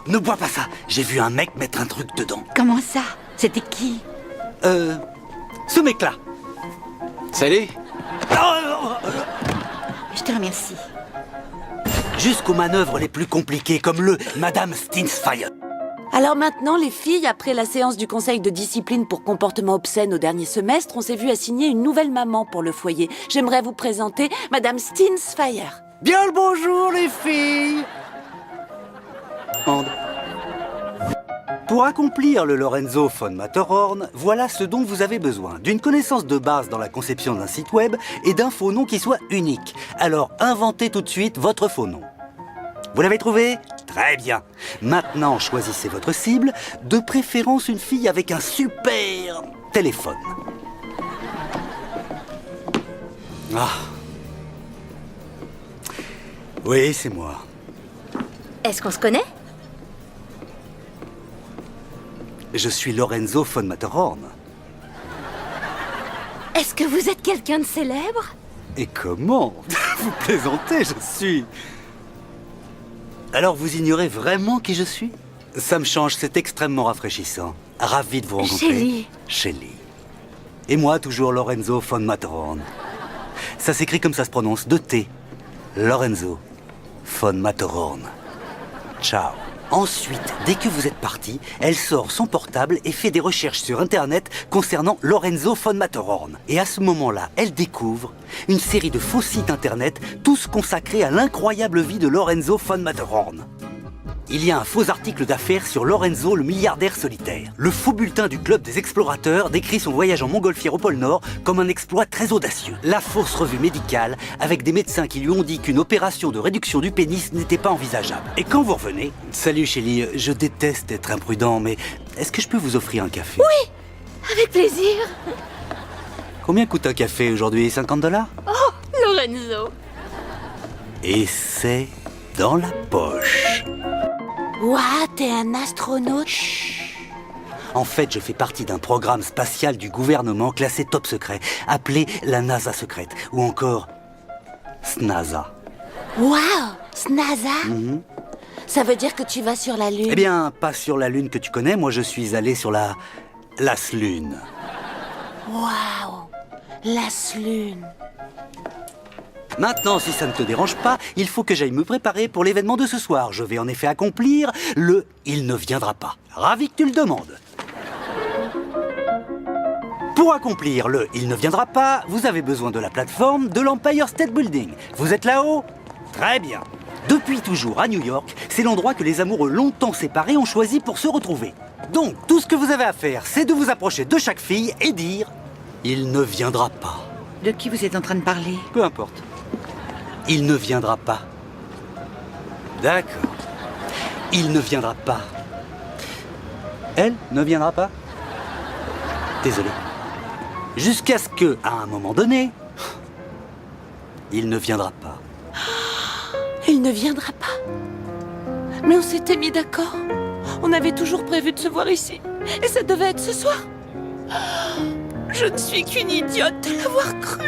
ne bois pas ça. J'ai vu un mec mettre un truc dedans. Comment ça? C'était qui? Ce mec-là. Salut. Je te remercie. Jusqu'aux manœuvres les plus compliquées, comme le Madame Stinsfire. Alors maintenant, les filles, après la séance du conseil de discipline pour comportement obscène au dernier semestre, on s'est vu assigner une nouvelle maman pour le foyer. J'aimerais vous présenter Madame Stinsfire. Bien le bonjour, les filles. Pour accomplir le Lorenzo von Matterhorn, voilà ce dont vous avez besoin. D'une connaissance de base dans la conception d'un site web et d'un faux nom qui soit unique. Alors inventez tout de suite votre faux nom. Vous l'avez trouvé? Très bien. Maintenant, choisissez votre cible, de préférence une fille avec un super téléphone. Ah. Oui, c'est moi. Est-ce qu'on se connaît? Je suis Lorenzo von Matterhorn. Est-ce que vous êtes quelqu'un de célèbre? Et comment? Vous plaisantez, je suis... Alors vous ignorez vraiment qui je suis? Ça me change, c'est extrêmement rafraîchissant. Ravi de vous rencontrer. Shelly. Shelly. Et moi, toujours Lorenzo von Matterhorn. Ça s'écrit comme ça se prononce, 2 T. Lorenzo von Matterhorn. Ciao. Ensuite, dès que vous êtes parti, elle sort son portable et fait des recherches sur Internet concernant Lorenzo von Matterhorn. Et à ce moment-là, elle découvre une série de faux sites Internet, tous consacrés à l'incroyable vie de Lorenzo von Matterhorn. Il y a un faux article d'affaires sur Lorenzo, le milliardaire solitaire. Le faux bulletin du club des explorateurs décrit son voyage en montgolfière au pôle Nord comme un exploit très audacieux. La fausse revue médicale, avec des médecins qui lui ont dit qu'une opération de réduction du pénis n'était pas envisageable. Et quand vous revenez... Salut Shelly, je déteste être imprudent, mais est-ce que je peux vous offrir un café? Oui, avec plaisir. Combien coûte un café aujourd'hui? 50 $? Oh, Lorenzo. Et c'est dans la poche. Ouah, t'es un astronaute? En fait, je fais partie d'un programme spatial du gouvernement classé top secret, appelé la NASA secrète, ou encore SNASA. Waouh, SNASA? Ça veut dire que tu vas sur la Lune? Eh bien, pas sur la Lune que tu connais, moi je suis allé sur la Lune. Waouh, la Lune. Maintenant, si ça ne te dérange pas, il faut que j'aille me préparer pour l'événement de ce soir. Je vais en effet accomplir le « il ne viendra pas ». Ravi que tu le demandes. Pour accomplir le « il ne viendra pas », vous avez besoin de la plateforme de l'Empire State Building. Vous êtes là-haut? Très bien. Depuis toujours, à New York, c'est l'endroit que les amoureux longtemps séparés ont choisi pour se retrouver. Donc, tout ce que vous avez à faire, c'est de vous approcher de chaque fille et dire « il ne viendra pas ». De qui vous êtes en train de parler? Peu importe. Il ne viendra pas. D'accord. Il ne viendra pas. Elle ne viendra pas. Désolé. Jusqu'à ce que, à un moment donné, il ne viendra pas. Il ne viendra pas. Mais on s'était mis d'accord. On avait toujours prévu de se voir ici. Et ça devait être ce soir. Je ne suis qu'une idiote de l'avoir cru.